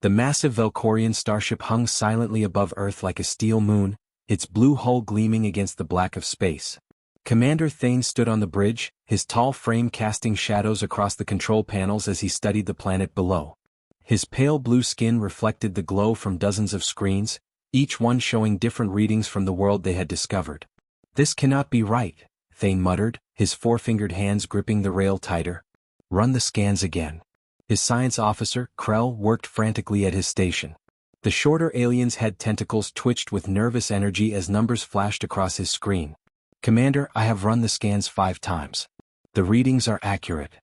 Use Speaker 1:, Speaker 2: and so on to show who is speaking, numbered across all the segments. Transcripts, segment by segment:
Speaker 1: The massive Velcorian starship hung silently above Earth like a steel moon, its blue hull gleaming against the black of space. Commander Thane stood on the bridge, his tall frame casting shadows across the control panels as he studied the planet below. His pale blue skin reflected the glow from dozens of screens, each one showing different readings from the world they had discovered. "This cannot be right," Thane muttered, his four-fingered hands gripping the rail tighter. "Run the scans again." His science officer, Krell, worked frantically at his station. The shorter alien's head tentacles twitched with nervous energy as numbers flashed across his screen. "Commander, I have run the scans 5 times. The readings are accurate."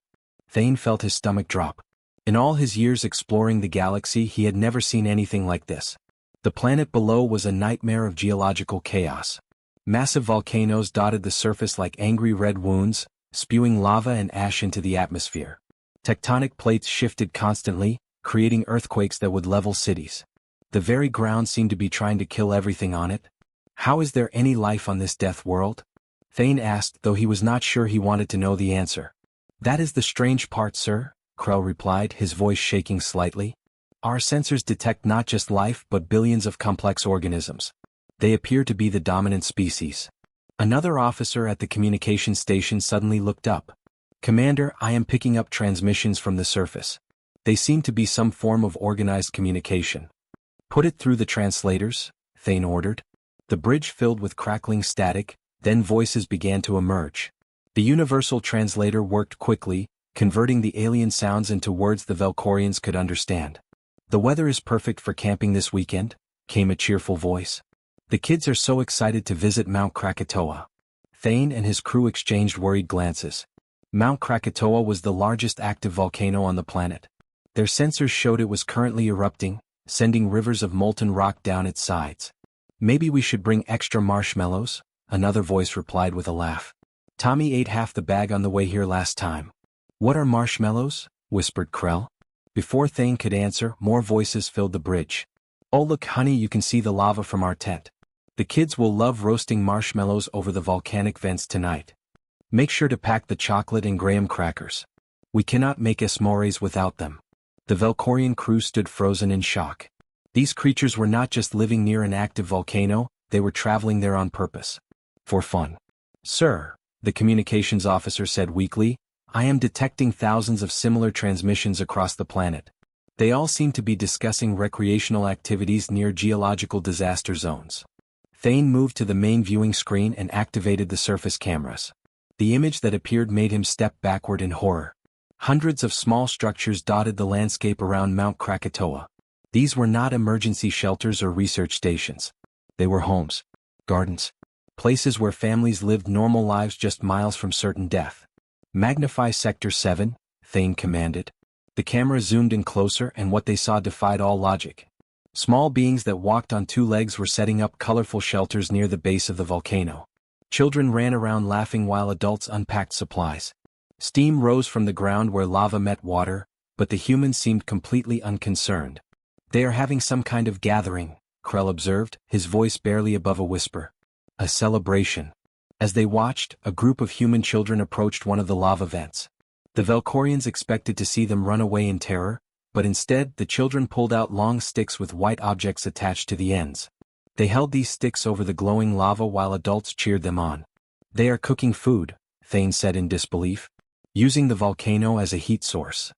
Speaker 1: Thane felt his stomach drop. In all his years exploring the galaxy, he had never seen anything like this. The planet below was a nightmare of geological chaos. Massive volcanoes dotted the surface like angry red wounds, spewing lava and ash into the atmosphere. Tectonic plates shifted constantly, creating earthquakes that would level cities. The very ground seemed to be trying to kill everything on it. "How is there any life on this death world?" Thane asked, though he was not sure he wanted to know the answer. "That is the strange part, sir," Krell replied, his voice shaking slightly. "Our sensors detect not just life but billions of complex organisms. They appear to be the dominant species." Another officer at the communication station suddenly looked up. "Commander, I am picking up transmissions from the surface. They seem to be some form of organized communication." "Put it through the translators," Thane ordered. The bridge filled with crackling static, then voices began to emerge. The universal translator worked quickly, converting the alien sounds into words the Velcorians could understand. "The weather is perfect for camping this weekend," came a cheerful voice. "The kids are so excited to visit Mount Krakatoa." Thane and his crew exchanged worried glances. Mount Krakatoa was the largest active volcano on the planet. Their sensors showed it was currently erupting, sending rivers of molten rock down its sides. "Maybe we should bring extra marshmallows," another voice replied with a laugh. "Tommy ate half the bag on the way here last time." "What are marshmallows?" whispered Krell. Before Thane could answer, more voices filled the bridge. "Oh look honey, you can see the lava from our tent. The kids will love roasting marshmallows over the volcanic vents tonight. Make sure to pack the chocolate and graham crackers. We cannot make s'mores without them." The Velcorian crew stood frozen in shock. These creatures were not just living near an active volcano, they were traveling there on purpose. For fun. "Sir," the communications officer said weakly, "I am detecting thousands of similar transmissions across the planet. They all seem to be discussing recreational activities near geological disaster zones." Thane moved to the main viewing screen and activated the surface cameras. The image that appeared made him step backward in horror. Hundreds of small structures dotted the landscape around Mount Krakatoa. These were not emergency shelters or research stations. They were homes, gardens, places where families lived normal lives just miles from certain death. "Magnify Sector 7, Thane commanded. The camera zoomed in closer and what they saw defied all logic. Small beings that walked on 2 legs were setting up colorful shelters near the base of the volcano. Children ran around laughing while adults unpacked supplies. Steam rose from the ground where lava met water, but the humans seemed completely unconcerned. "They are having some kind of gathering," Krell observed, his voice barely above a whisper. "A celebration." As they watched, a group of human children approached one of the lava vents. The Velcorians expected to see them run away in terror, but instead the children pulled out long sticks with white objects attached to the ends. They held these sticks over the glowing lava while adults cheered them on. "They are cooking food," Thane said in disbelief, "using the volcano as a heat source."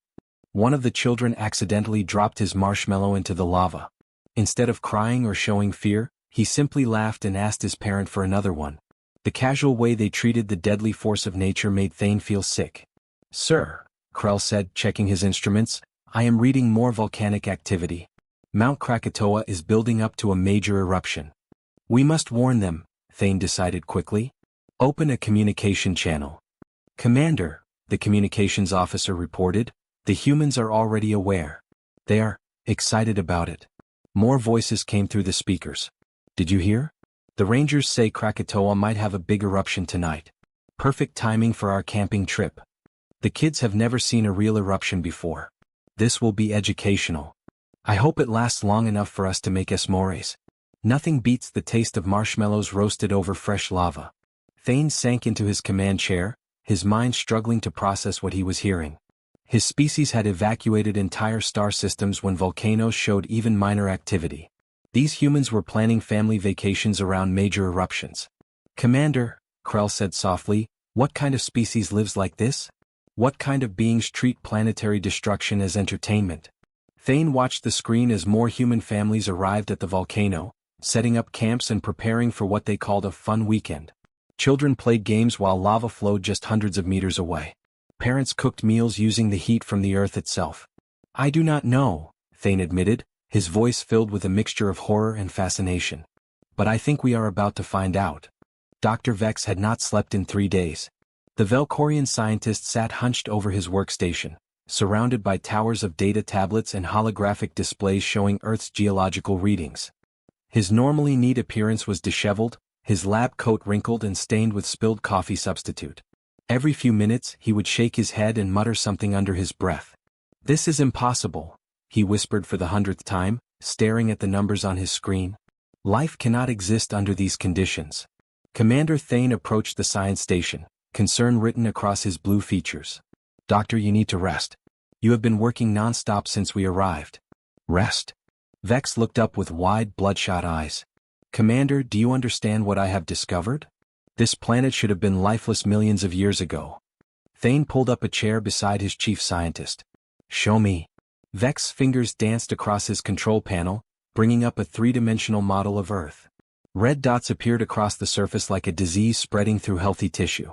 Speaker 1: One of the children accidentally dropped his marshmallow into the lava. Instead of crying or showing fear, he simply laughed and asked his parent for another one. The casual way they treated the deadly force of nature made Thane feel sick. "Sir," Krell said, checking his instruments, "I am reading more volcanic activity. Mount Krakatoa is building up to a major eruption." "We must warn them," Thane decided quickly. "Open a communication channel." "Commander," the communications officer reported, "the humans are already aware. They are excited about it." More voices came through the speakers. "Did you hear? The rangers say Krakatoa might have a big eruption tonight. Perfect timing for our camping trip. The kids have never seen a real eruption before. This will be educational. I hope it lasts long enough for us to make s'mores. Nothing beats the taste of marshmallows roasted over fresh lava." Thane sank into his command chair, his mind struggling to process what he was hearing. His species had evacuated entire star systems when volcanoes showed even minor activity. These humans were planning family vacations around major eruptions. "Commander," Krell said softly, "what kind of species lives like this? What kind of beings treat planetary destruction as entertainment?" Thane watched the screen as more human families arrived at the volcano, setting up camps and preparing for what they called a fun weekend. Children played games while lava flowed just hundreds of meters away. Parents cooked meals using the heat from the Earth itself. "I do not know," Thane admitted, his voice filled with a mixture of horror and fascination. "But I think we are about to find out." Dr. Vex had not slept in 3 days. The Velcorian scientist sat hunched over his workstation, surrounded by towers of data tablets and holographic displays showing Earth's geological readings. His normally neat appearance was disheveled, his lab coat wrinkled and stained with spilled coffee substitute. Every few minutes he would shake his head and mutter something under his breath. "This is impossible," he whispered for the 100th time, staring at the numbers on his screen. "Life cannot exist under these conditions." Commander Thane approached the science station, concern written across his blue features. "Doctor, you need to rest. You have been working non-stop since we arrived." "Rest?" Vex looked up with wide, bloodshot eyes. "Commander, do you understand what I have discovered? This planet should have been lifeless millions of years ago." Thane pulled up a chair beside his chief scientist. "Show me." Vex's fingers danced across his control panel, bringing up a three-dimensional model of Earth. Red dots appeared across the surface like a disease spreading through healthy tissue.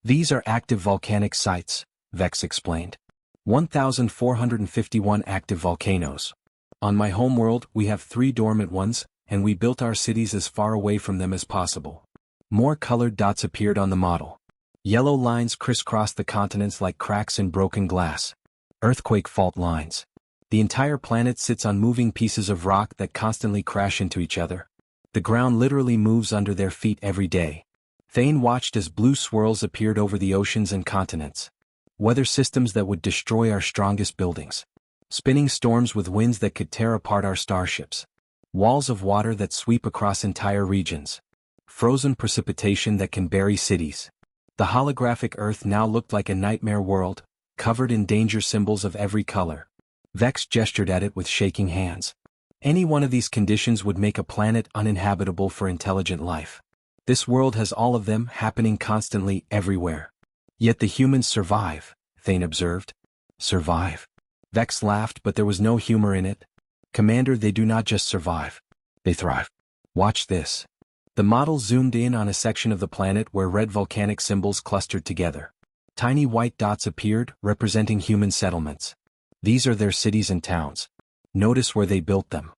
Speaker 1: "These are active volcanic sites," Vex explained. 1,451 active volcanoes. On my homeworld, we have 3 dormant ones, and we built our cities as far away from them as possible. More colored dots appeared on the model. Yellow lines crisscrossed the continents like cracks in broken glass. Earthquake fault lines. The entire planet sits on moving pieces of rock that constantly crash into each other. The ground literally moves under their feet every day. Thane watched as blue swirls appeared over the oceans and continents. Weather systems that would destroy our strongest buildings. Spinning storms with winds that could tear apart our starships. Walls of water that sweep across entire regions. Frozen precipitation that can bury cities. The holographic Earth now looked like a nightmare world, covered in danger symbols of every color. Vex gestured at it with shaking hands. Any one of these conditions would make a planet uninhabitable for intelligent life. This world has all of them happening constantly everywhere. Yet the humans survive, Thane observed. Survive? Vex laughed, but there was no humor in it. "Commander, they do not just survive. They thrive. Watch this." The model zoomed in on a section of the planet where red volcanic symbols clustered together. Tiny white dots appeared, representing human settlements. "These are their cities and towns. Notice where they built them."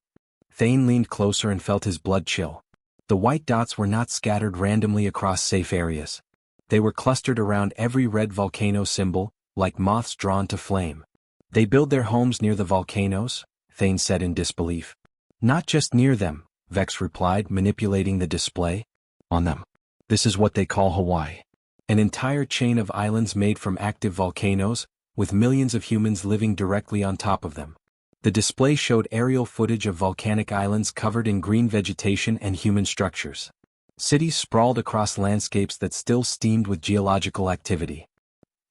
Speaker 1: Thane leaned closer and felt his blood chill. The white dots were not scattered randomly across safe areas. They were clustered around every red volcano symbol, like moths drawn to flame. "They build their homes near the volcanoes," Thane said in disbelief. "Not just near them," Vex replied, manipulating the display. "On them. This is what they call Hawaii. An entire chain of islands made from active volcanoes, with millions of humans living directly on top of them." The display showed aerial footage of volcanic islands covered in green vegetation and human structures. Cities sprawled across landscapes that still steamed with geological activity.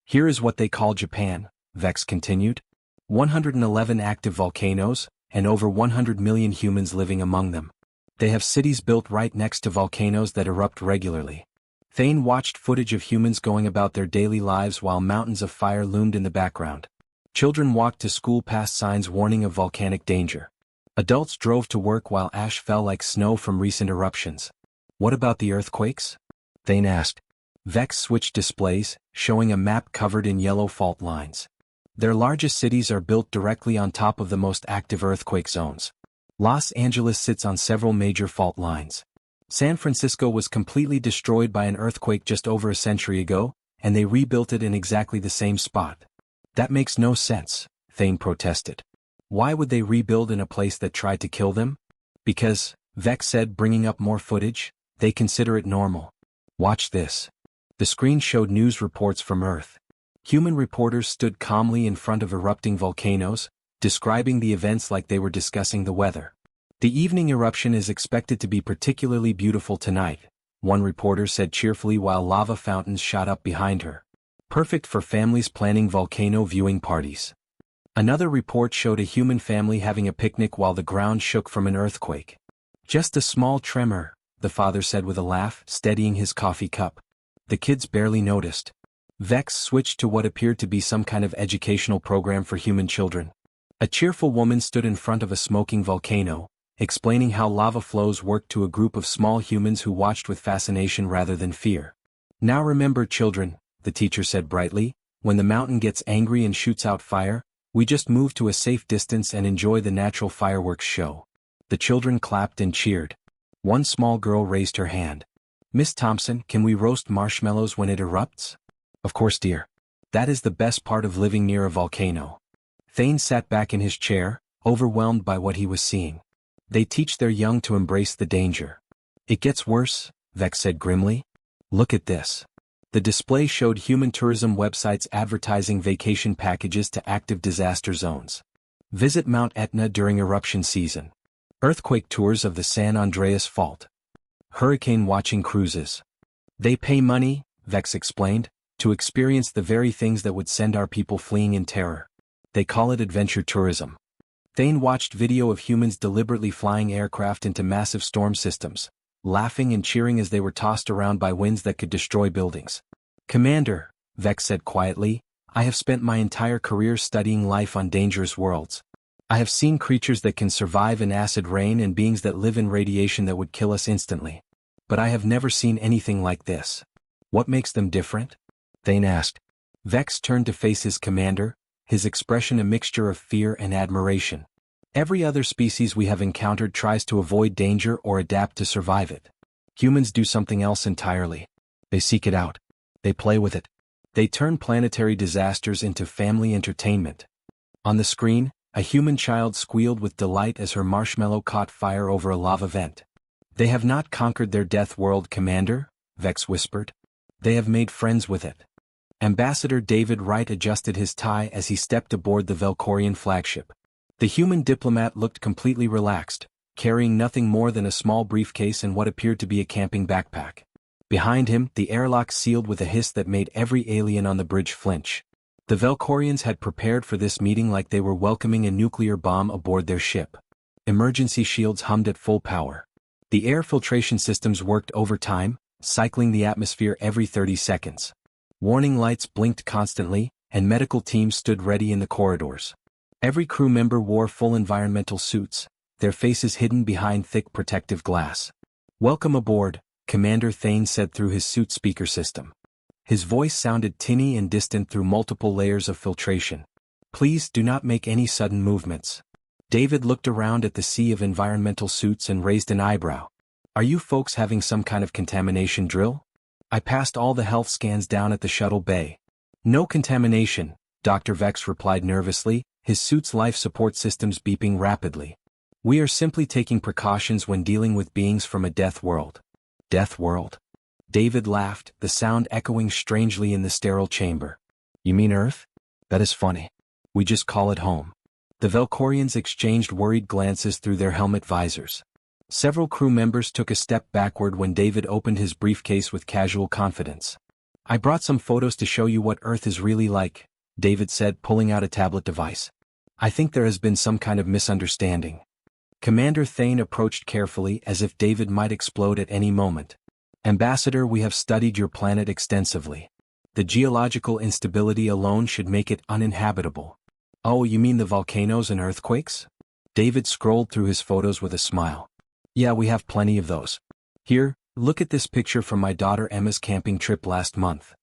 Speaker 1: "Here is what they call Japan," Vex continued. 111 active volcanoes, and over 100 million humans living among them. They have cities built right next to volcanoes that erupt regularly. Thane watched footage of humans going about their daily lives while mountains of fire loomed in the background. Children walked to school past signs warning of volcanic danger. Adults drove to work while ash fell like snow from recent eruptions. "What about the earthquakes?" Thane asked. Vex switched displays, showing a map covered in yellow fault lines. Their largest cities are built directly on top of the most active earthquake zones. Los Angeles sits on several major fault lines. San Francisco was completely destroyed by an earthquake just over a century ago, and they rebuilt it in exactly the same spot. "That makes no sense," Thane protested. "Why would they rebuild in a place that tried to kill them?" "Because," Vex said, bringing up more footage, "they consider it normal. Watch this." The screen showed news reports from Earth. Human reporters stood calmly in front of erupting volcanoes, describing the events like they were discussing the weather. "The evening eruption is expected to be particularly beautiful tonight," one reporter said cheerfully while lava fountains shot up behind her. Perfect for families planning volcano viewing parties. Another report showed a human family having a picnic while the ground shook from an earthquake. Just a small tremor, the father said with a laugh, steadying his coffee cup. The kids barely noticed. Vex switched to what appeared to be some kind of educational program for human children. A cheerful woman stood in front of a smoking volcano, explaining how lava flows worked to a group of small humans who watched with fascination rather than fear. Now remember, children, the teacher said brightly, when the mountain gets angry and shoots out fire, we just move to a safe distance and enjoy the natural fireworks show. The children clapped and cheered. One small girl raised her hand. Miss Thompson, can we roast marshmallows when it erupts? Of course, dear. That is the best part of living near a volcano. Thane sat back in his chair, overwhelmed by what he was seeing. They teach their young to embrace the danger. It gets worse, Vex said grimly. Look at this. The display showed human tourism websites advertising vacation packages to active disaster zones. Visit Mount Etna during eruption season. Earthquake tours of the San Andreas Fault. Hurricane watching cruises. They pay money, Vex explained, to experience the very things that would send our people fleeing in terror. They call it adventure tourism. Thane watched video of humans deliberately flying aircraft into massive storm systems, laughing and cheering as they were tossed around by winds that could destroy buildings. Commander, Vex said quietly, I have spent my entire career studying life on dangerous worlds. I have seen creatures that can survive in acid rain and beings that live in radiation that would kill us instantly. But I have never seen anything like this. What makes them different? Thane asked. Vex turned to face his commander, his expression a mixture of fear and admiration. Every other species we have encountered tries to avoid danger or adapt to survive it. Humans do something else entirely. They seek it out. They play with it. They turn planetary disasters into family entertainment. On the screen, a human child squealed with delight as her marshmallow caught fire over a lava vent. They have not conquered their death world, Commander, Vex whispered. They have made friends with it. Ambassador David Wright adjusted his tie as he stepped aboard the Velcorian flagship. The human diplomat looked completely relaxed, carrying nothing more than a small briefcase and what appeared to be a camping backpack. Behind him, the airlock sealed with a hiss that made every alien on the bridge flinch. The Velcorians had prepared for this meeting like they were welcoming a nuclear bomb aboard their ship. Emergency shields hummed at full power. The air filtration systems worked overtime, cycling the atmosphere every 30 seconds. Warning lights blinked constantly, and medical teams stood ready in the corridors. Every crew member wore full environmental suits, their faces hidden behind thick protective glass. Welcome aboard, Commander Thane said through his suit speaker system. His voice sounded tinny and distant through multiple layers of filtration. Please do not make any sudden movements. David looked around at the sea of environmental suits and raised an eyebrow. Are you folks having some kind of contamination drill? I passed all the health scans down at the shuttle bay. No contamination, Dr. Vex replied nervously, his suit's life support systems beeping rapidly. We are simply taking precautions when dealing with beings from a death world. Death world? David laughed, the sound echoing strangely in the sterile chamber. You mean Earth? That is funny. We just call it home. The Velcorians exchanged worried glances through their helmet visors. Several crew members took a step backward when David opened his briefcase with casual confidence. I brought some photos to show you what Earth is really like, David said, pulling out a tablet device. I think there has been some kind of misunderstanding. Commander Thane approached carefully as if David might explode at any moment. Ambassador, we have studied your planet extensively. The geological instability alone should make it uninhabitable. Oh, you mean the volcanoes and earthquakes? David scrolled through his photos with a smile. Yeah, we have plenty of those. Here, look at this picture from my daughter Emma's camping trip last month.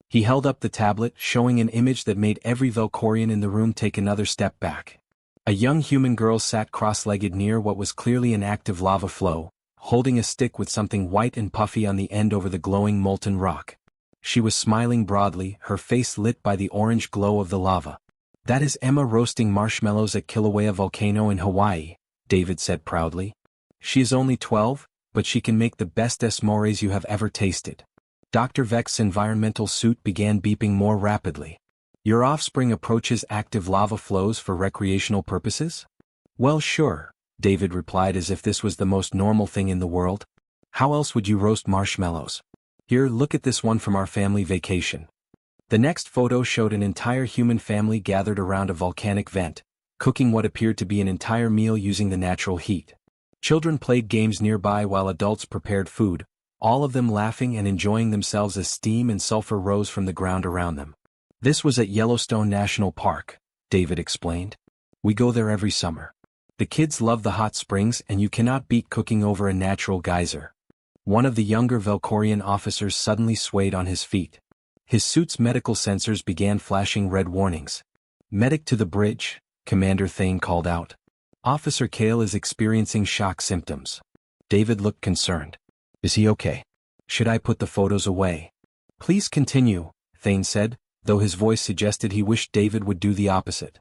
Speaker 1: He held up the tablet, showing an image that made every Velcorian in the room take another step back. A young human girl sat cross-legged near what was clearly an active lava flow, holding a stick with something white and puffy on the end over the glowing molten rock. She was smiling broadly, her face lit by the orange glow of the lava. That is Emma roasting marshmallows at Kilauea Volcano in Hawaii, David said proudly. She is only 12, but she can make the best s'mores you have ever tasted. Dr. Vex's environmental suit began beeping more rapidly. Your offspring approaches active lava flows for recreational purposes? Well, sure, David replied as if this was the most normal thing in the world. How else would you roast marshmallows? Here, look at this one from our family vacation. The next photo showed an entire human family gathered around a volcanic vent, cooking what appeared to be an entire meal using the natural heat. Children played games nearby while adults prepared food, all of them laughing and enjoying themselves as steam and sulfur rose from the ground around them. This was at Yellowstone National Park, David explained. We go there every summer. The kids love the hot springs and you cannot beat cooking over a natural geyser. One of the younger Valkorian officers suddenly swayed on his feet. His suit's medical sensors began flashing red warnings. Medic to the bridge, Commander Thane called out. Officer Kale is experiencing shock symptoms. David looked concerned. Is he okay? Should I put the photos away? Please continue, Thane said, though his voice suggested he wished David would do the opposite.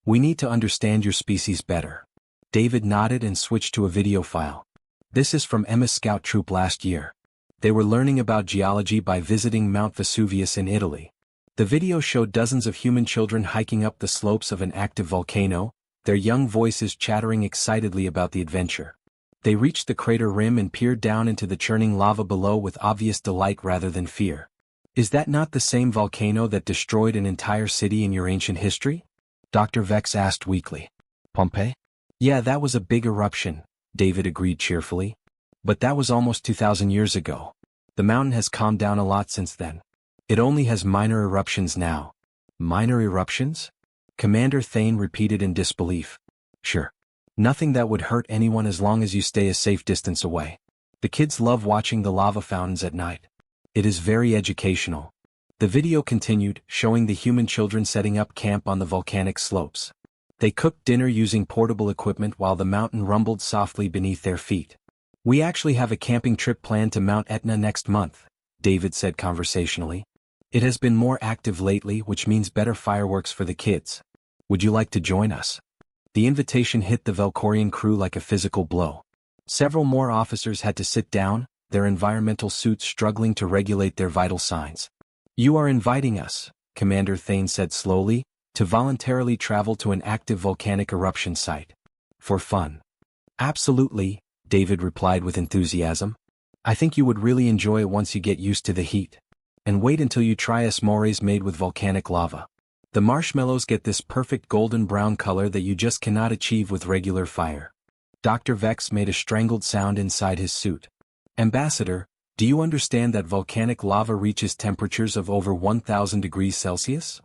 Speaker 1: We need to understand your species better. David nodded and switched to a video file. This is from Emma's scout troop last year. They were learning about geology by visiting Mount Vesuvius in Italy. The video showed dozens of human children hiking up the slopes of an active volcano, their young voices chattering excitedly about the adventure. They reached the crater rim and peered down into the churning lava below with obvious delight rather than fear. Is that not the same volcano that destroyed an entire city in your ancient history? Dr. Vex asked weakly. Pompeii? Yeah, that was a big eruption, David agreed cheerfully. But that was almost 2,000 years ago. The mountain has calmed down a lot since then. It only has minor eruptions now. Minor eruptions? Commander Thane repeated in disbelief. Sure. Nothing that would hurt anyone as long as you stay a safe distance away. The kids love watching the lava fountains at night. It is very educational. The video continued, showing the human children setting up camp on the volcanic slopes. They cooked dinner using portable equipment while the mountain rumbled softly beneath their feet. We actually have a camping trip planned to Mount Etna next month, David said conversationally. It has been more active lately, which means better fireworks for the kids. Would you like to join us? The invitation hit the Valkorian crew like a physical blow. Several more officers had to sit down, their environmental suits struggling to regulate their vital signs. You are inviting us, Commander Thane said slowly, to voluntarily travel to an active volcanic eruption site. For fun. Absolutely, David replied with enthusiasm. I think you would really enjoy it once you get used to the heat. And wait until you try s'mores made with volcanic lava. The marshmallows get this perfect golden brown color that you just cannot achieve with regular fire. Dr. Vex made a strangled sound inside his suit. Ambassador, do you understand that volcanic lava reaches temperatures of over 1,000 degrees Celsius?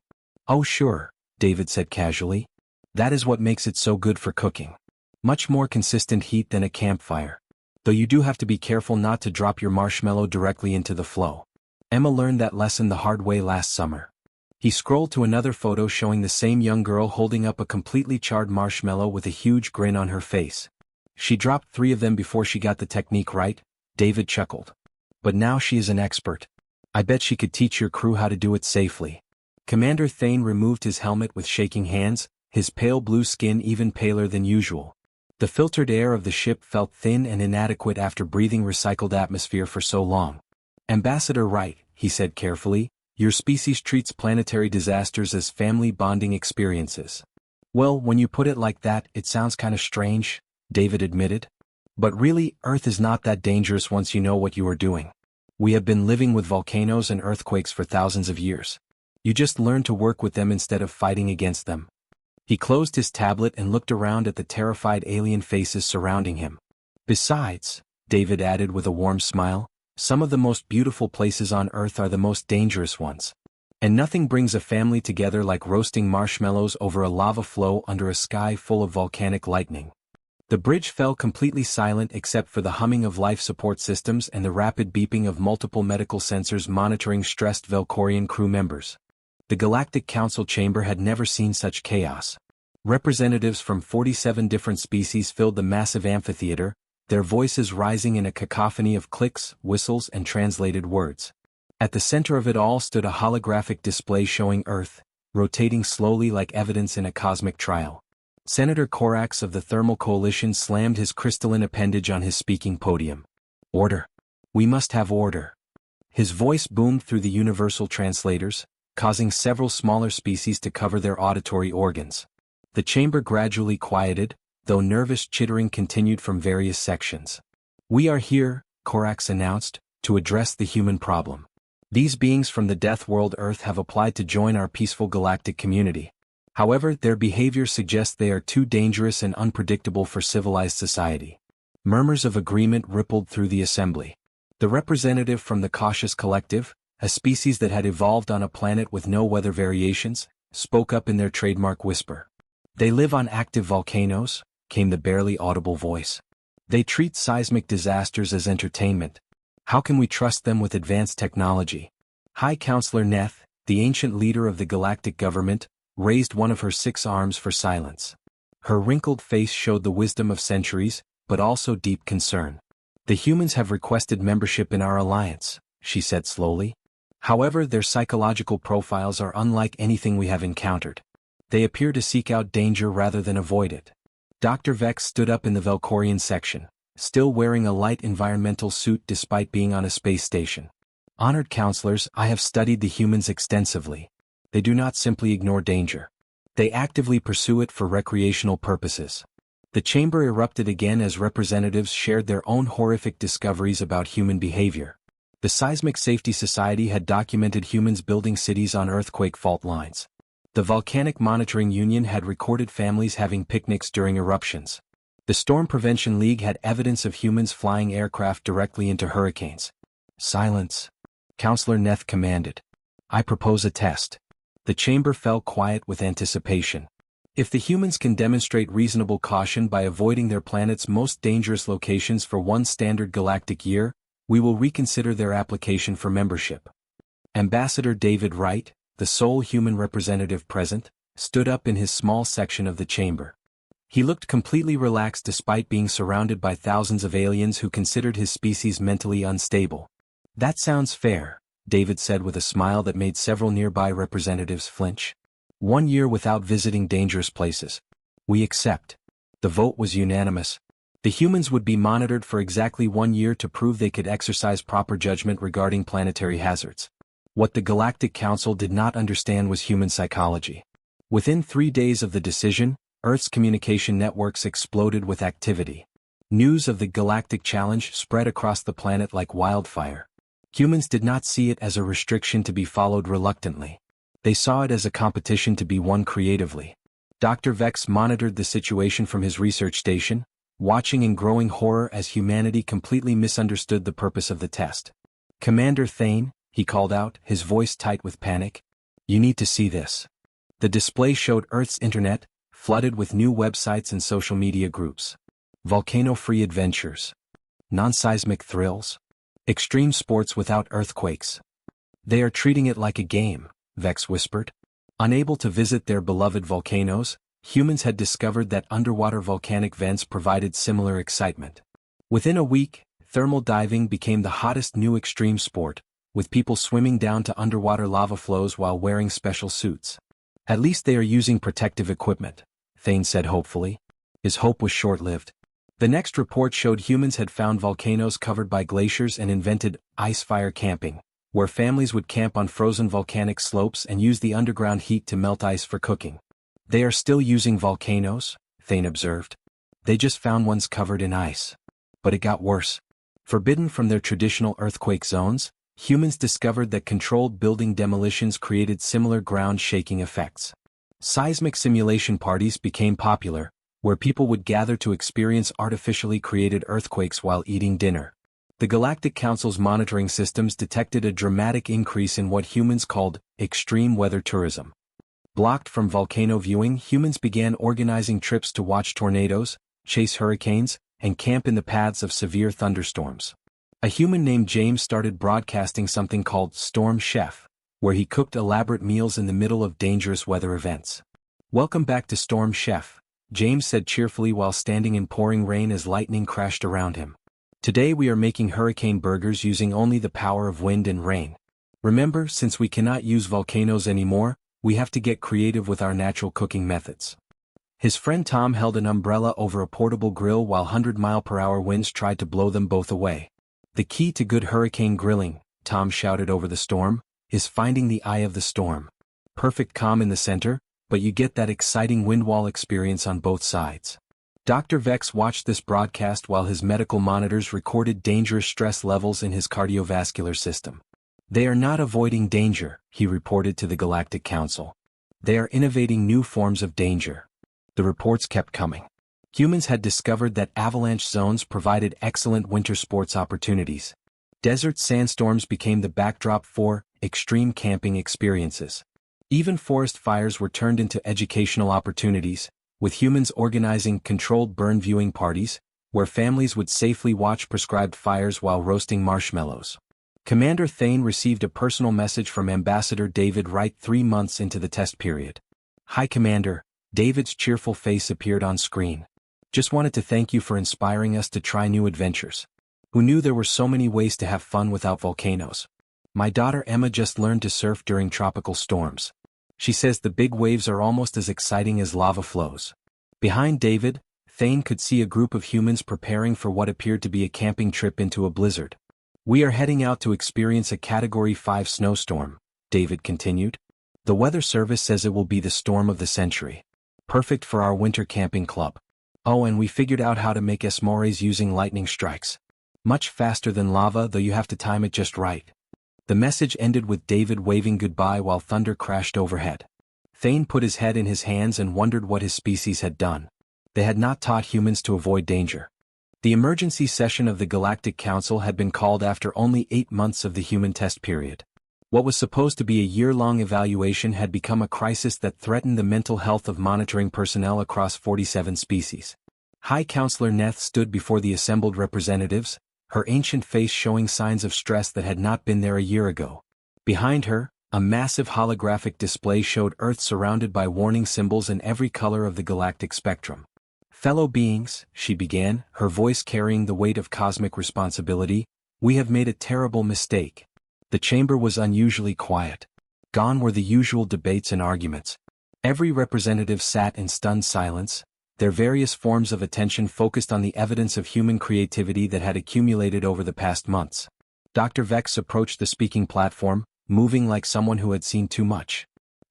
Speaker 1: Oh sure, David said casually. That is what makes it so good for cooking. Much more consistent heat than a campfire. Though you do have to be careful not to drop your marshmallow directly into the flow. Emma learned that lesson the hard way last summer. He scrolled to another photo showing the same young girl holding up a completely charred marshmallow with a huge grin on her face. She dropped 3 of them before she got the technique right, David chuckled. But now she is an expert. I bet she could teach your crew how to do it safely. Commander Thane removed his helmet with shaking hands, his pale blue skin even paler than usual. The filtered air of the ship felt thin and inadequate after breathing recycled atmosphere for so long. Ambassador Wright, he said carefully, your species treats planetary disasters as family bonding experiences. Well, when you put it like that, it sounds kinda strange, David admitted. But really, Earth is not that dangerous once you know what you are doing. We have been living with volcanoes and earthquakes for thousands of years. You just learn to work with them instead of fighting against them. He closed his tablet and looked around at the terrified alien faces surrounding him. Besides, David added with a warm smile, some of the most beautiful places on Earth are the most dangerous ones. And nothing brings a family together like roasting marshmallows over a lava flow under a sky full of volcanic lightning. The bridge fell completely silent except for the humming of life support systems and the rapid beeping of multiple medical sensors monitoring stressed Valkorian crew members. The Galactic Council chamber had never seen such chaos. Representatives from 47 different species filled the massive amphitheater, their voices rising in a cacophony of clicks, whistles, and translated words. At the center of it all stood a holographic display showing Earth, rotating slowly like evidence in a cosmic trial. Senator Korax of the Thermal Coalition slammed his crystalline appendage on his speaking podium. Order. We must have order. His voice boomed through the universal translators, causing several smaller species to cover their auditory organs. The chamber gradually quieted, though nervous chittering continued from various sections. We are here, Korax announced, to address the human problem. These beings from the death world Earth have applied to join our peaceful galactic community. However, their behavior suggests they are too dangerous and unpredictable for civilized society. Murmurs of agreement rippled through the assembly. The representative from the Cautious Collective, a species that had evolved on a planet with no weather variations, spoke up in their trademark whisper. They live on active volcanoes, came the barely audible voice. They treat seismic disasters as entertainment. How can we trust them with advanced technology? High Counselor Neth, the ancient leader of the galactic government, raised one of her 6 arms for silence. Her wrinkled face showed the wisdom of centuries, but also deep concern. The humans have requested membership in our alliance, she said slowly. However, their psychological profiles are unlike anything we have encountered. They appear to seek out danger rather than avoid it. Dr. Vex stood up in the Velcorian section, still wearing a light environmental suit despite being on a space station. Honored counselors, I have studied the humans extensively. They do not simply ignore danger. They actively pursue it for recreational purposes. The chamber erupted again as representatives shared their own horrific discoveries about human behavior. The Seismic Safety Society had documented humans building cities on earthquake fault lines. The Volcanic Monitoring Union had recorded families having picnics during eruptions. The Storm Prevention League had evidence of humans flying aircraft directly into hurricanes. Silence, Counselor Neth commanded. I propose a test. The chamber fell quiet with anticipation. If the humans can demonstrate reasonable caution by avoiding their planet's most dangerous locations for one standard galactic year, we will reconsider their application for membership. Ambassador David Wright, the sole human representative present, stood up in his small section of the chamber. He looked completely relaxed despite being surrounded by thousands of aliens who considered his species mentally unstable. That sounds fair, David said with a smile that made several nearby representatives flinch. 1 year without visiting dangerous places. We accept. The vote was unanimous. The humans would be monitored for exactly 1 year to prove they could exercise proper judgment regarding planetary hazards. What the Galactic Council did not understand was human psychology. Within 3 days of the decision, Earth's communication networks exploded with activity. News of the Galactic Challenge spread across the planet like wildfire. Humans did not see it as a restriction to be followed reluctantly. They saw it as a competition to be won creatively. Dr. Vex monitored the situation from his research station, watching in growing horror as humanity completely misunderstood the purpose of the test. Commander Thane, he called out, his voice tight with panic. You need to see this. The display showed Earth's internet, flooded with new websites and social media groups. Volcano-free adventures. Non-seismic thrills. Extreme sports without earthquakes. They are treating it like a game, Vex whispered. Unable to visit their beloved volcanoes, humans had discovered that underwater volcanic vents provided similar excitement. Within a week, thermal diving became the hottest new extreme sport, with people swimming down to underwater lava flows while wearing special suits. At least they are using protective equipment, Thane said hopefully. His hope was short-lived. The next report showed humans had found volcanoes covered by glaciers and invented ice fire camping, where families would camp on frozen volcanic slopes and use the underground heat to melt ice for cooking. They are still using volcanoes, Thane observed. They just found ones covered in ice. But it got worse. Forbidden from their traditional earthquake zones, humans discovered that controlled building demolitions created similar ground-shaking effects. Seismic simulation parties became popular, where people would gather to experience artificially created earthquakes while eating dinner. The Galactic Council's monitoring systems detected a dramatic increase in what humans called extreme weather tourism. Blocked from volcano viewing, humans began organizing trips to watch tornadoes, chase hurricanes, and camp in the paths of severe thunderstorms. A human named James started broadcasting something called Storm Chef, where he cooked elaborate meals in the middle of dangerous weather events. Welcome back to Storm Chef, James said cheerfully while standing in pouring rain as lightning crashed around him. Today we are making hurricane burgers using only the power of wind and rain. Remember, since we cannot use volcanoes anymore, we have to get creative with our natural cooking methods. His friend Tom held an umbrella over a portable grill while 100-mile-per-hour winds tried to blow them both away. The key to good hurricane grilling, Tom shouted over the storm, is finding the eye of the storm. Perfect calm in the center, but you get that exciting wind wall experience on both sides. Dr. Vex watched this broadcast while his medical monitors recorded dangerous stress levels in his cardiovascular system. They are not avoiding danger, he reported to the Galactic Council. They are innovating new forms of danger. The reports kept coming. Humans had discovered that avalanche zones provided excellent winter sports opportunities. Desert sandstorms became the backdrop for extreme camping experiences. Even forest fires were turned into educational opportunities, with humans organizing controlled burn viewing parties, where families would safely watch prescribed fires while roasting marshmallows. Commander Thane received a personal message from Ambassador David Wright 3 months into the test period. "Hi Commander," David's cheerful face appeared on screen. "Just wanted to thank you for inspiring us to try new adventures. Who knew there were so many ways to have fun without volcanoes? My daughter Emma just learned to surf during tropical storms. She says the big waves are almost as exciting as lava flows." Behind David, Thane could see a group of humans preparing for what appeared to be a camping trip into a blizzard. "We are heading out to experience a Category 5 snowstorm," David continued. "The Weather Service says it will be the storm of the century. Perfect for our winter camping club. Oh, and we figured out how to make s'mores using lightning strikes. Much faster than lava, though you have to time it just right." The message ended with David waving goodbye while thunder crashed overhead. Thane put his head in his hands and wondered what his species had done. They had not taught humans to avoid danger. The emergency session of the Galactic Council had been called after only 8 months of the human test period. What was supposed to be a year-long evaluation had become a crisis that threatened the mental health of monitoring personnel across 47 species. High Counselor Neth stood before the assembled representatives, her ancient face showing signs of stress that had not been there a year ago. Behind her, a massive holographic display showed Earth surrounded by warning symbols in every color of the galactic spectrum. "Fellow beings," she began, her voice carrying the weight of cosmic responsibility, "we have made a terrible mistake." The chamber was unusually quiet. Gone were the usual debates and arguments. Every representative sat in stunned silence, their various forms of attention focused on the evidence of human creativity that had accumulated over the past months. Dr. Vex approached the speaking platform, moving like someone who had seen too much.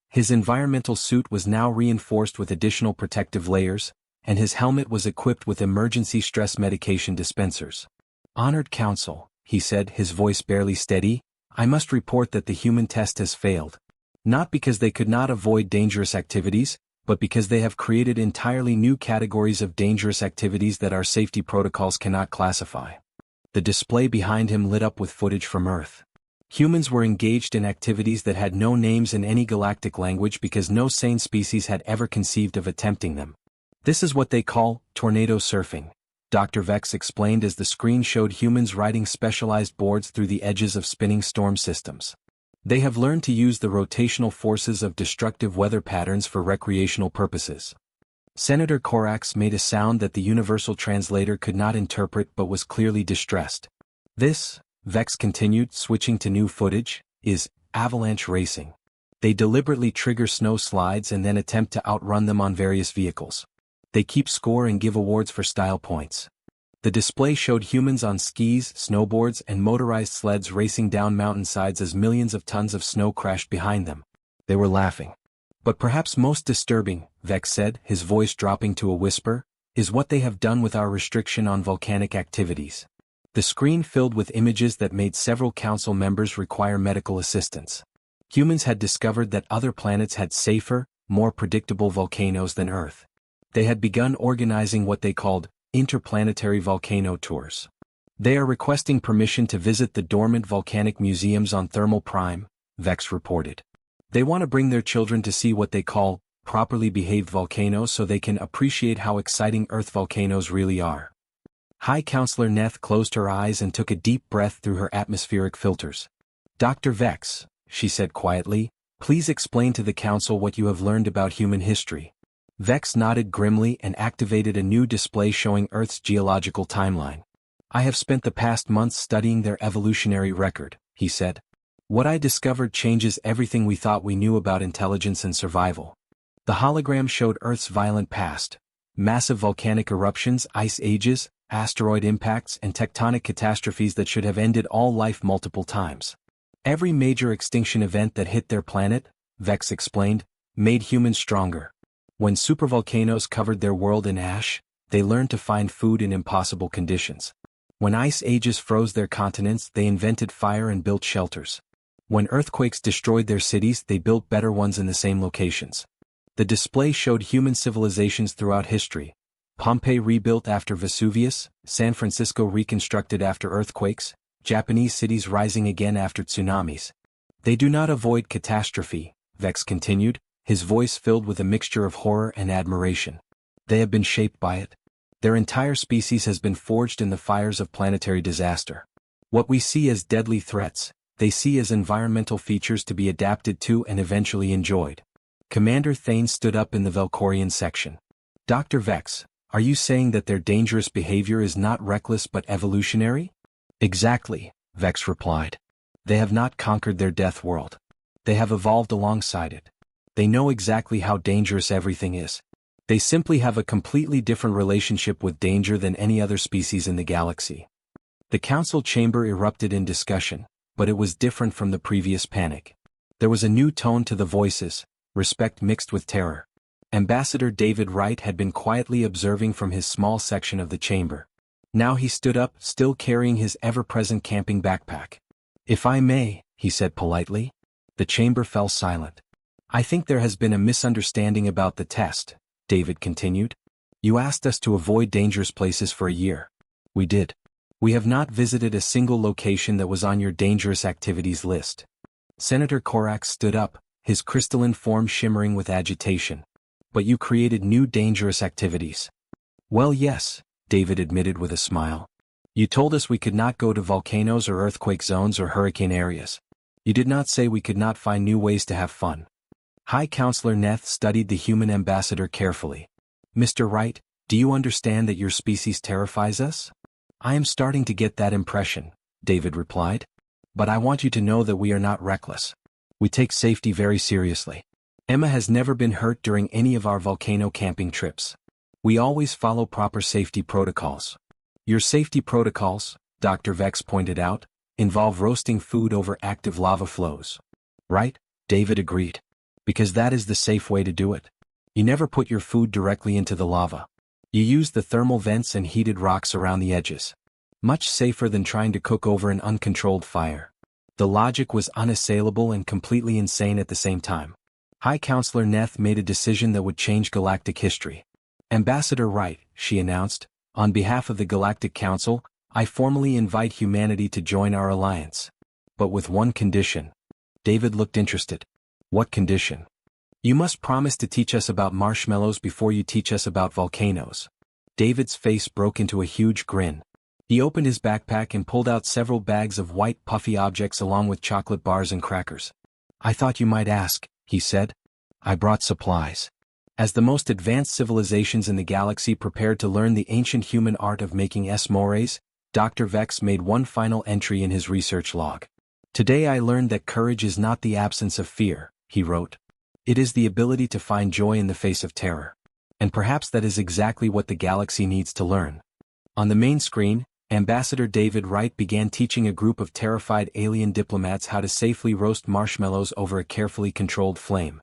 Speaker 1: His environmental suit was now reinforced with additional protective layers, and his helmet was equipped with emergency stress medication dispensers. "Honored Council," he said, his voice barely steady, "I must report that the human test has failed. Not because they could not avoid dangerous activities, but because they have created entirely new categories of dangerous activities that our safety protocols cannot classify." The display behind him lit up with footage from Earth. Humans were engaged in activities that had no names in any galactic language because no sane species had ever conceived of attempting them. "This is what they call tornado surfing," Dr. Vex explained as the screen showed humans riding specialized boards through the edges of spinning storm systems. "They have learned to use the rotational forces of destructive weather patterns for recreational purposes." Senator Korax made a sound that the universal translator could not interpret but was clearly distressed. "This," Vex continued, switching to new footage, "is avalanche racing. They deliberately trigger snow slides and then attempt to outrun them on various vehicles. They keep score and give awards for style points." The display showed humans on skis, snowboards, and motorized sleds racing down mountainsides as millions of tons of snow crashed behind them. They were laughing. "But perhaps most disturbing," Vex said, his voice dropping to a whisper, "is what they have done with our restriction on volcanic activities." The screen filled with images that made several council members require medical assistance. Humans had discovered that other planets had safer, more predictable volcanoes than Earth. They had begun organizing what they called interplanetary volcano tours. "They are requesting permission to visit the dormant volcanic museums on Thermal Prime," Vex reported. "They want to bring their children to see what they call properly behaved volcanoes so they can appreciate how exciting Earth volcanoes really are." High Counselor Neth closed her eyes and took a deep breath through her atmospheric filters. "Dr. Vex," she said quietly, "please explain to the Council what you have learned about human history." Vex nodded grimly and activated a new display showing Earth's geological timeline. "I have spent the past months studying their evolutionary record," he said. "What I discovered changes everything we thought we knew about intelligence and survival." The hologram showed Earth's violent past: massive volcanic eruptions, ice ages, asteroid impacts, and tectonic catastrophes that should have ended all life multiple times. "Every major extinction event that hit their planet," Vex explained, "made humans stronger. When supervolcanoes covered their world in ash, they learned to find food in impossible conditions. When ice ages froze their continents, they invented fire and built shelters. When earthquakes destroyed their cities, they built better ones in the same locations. The display showed human civilizations throughout history. Pompeii rebuilt after Vesuvius, San Francisco reconstructed after earthquakes, Japanese cities rising again after tsunamis. They do not avoid catastrophe, Vex continued, his voice filled with a mixture of horror and admiration. They have been shaped by it. Their entire species has been forged in the fires of planetary disaster. What we see as deadly threats, they see as environmental features to be adapted to and eventually enjoyed. Commander Thane stood up in the Velcorian section. Dr. Vex, are you saying that their dangerous behavior is not reckless but evolutionary? Exactly, Vex replied. They have not conquered their death world. They have evolved alongside it. They know exactly how dangerous everything is. They simply have a completely different relationship with danger than any other species in the galaxy. The council chamber erupted in discussion, but it was different from the previous panic. There was a new tone to the voices, respect mixed with terror. Ambassador David Wright had been quietly observing from his small section of the chamber. Now he stood up, still carrying his ever-present camping backpack. If I may, he said politely. The chamber fell silent. I think there has been a misunderstanding about the test, David continued. You asked us to avoid dangerous places for a year. We did. We have not visited a single location that was on your dangerous activities list. Senator Korax stood up, his crystalline form shimmering with agitation. But you created new dangerous activities. Well, yes, David admitted with a smile. You told us we could not go to volcanoes or earthquake zones or hurricane areas. You did not say we could not find new ways to have fun. High Counselor Neth studied the human ambassador carefully. Mr. Wright, do you understand that your species terrifies us? I am starting to get that impression, David replied. But I want you to know that we are not reckless. We take safety very seriously. Emma has never been hurt during any of our volcano camping trips. We always follow proper safety protocols. Your safety protocols, Dr. Vex pointed out, involve roasting food over active lava flows. Right? David agreed. Because that is the safe way to do it. You never put your food directly into the lava. You use the thermal vents and heated rocks around the edges. Much safer than trying to cook over an uncontrolled fire. The logic was unassailable and completely insane at the same time. High Counselor Neth made a decision that would change galactic history. Ambassador Wright, she announced, on behalf of the Galactic Council, I formally invite humanity to join our alliance. But with one condition. David looked interested. What condition? You must promise to teach us about marshmallows before you teach us about volcanoes. David's face broke into a huge grin. He opened his backpack and pulled out several bags of white puffy objects along with chocolate bars and crackers. I thought you might ask, he said. I brought supplies. As the most advanced civilizations in the galaxy prepared to learn the ancient human art of making s'mores, Dr. Vex made one final entry in his research log. Today I learned that courage is not the absence of fear, he wrote. It is the ability to find joy in the face of terror. And perhaps that is exactly what the galaxy needs to learn. On the main screen, Ambassador David Wright began teaching a group of terrified alien diplomats how to safely roast marshmallows over a carefully controlled flame.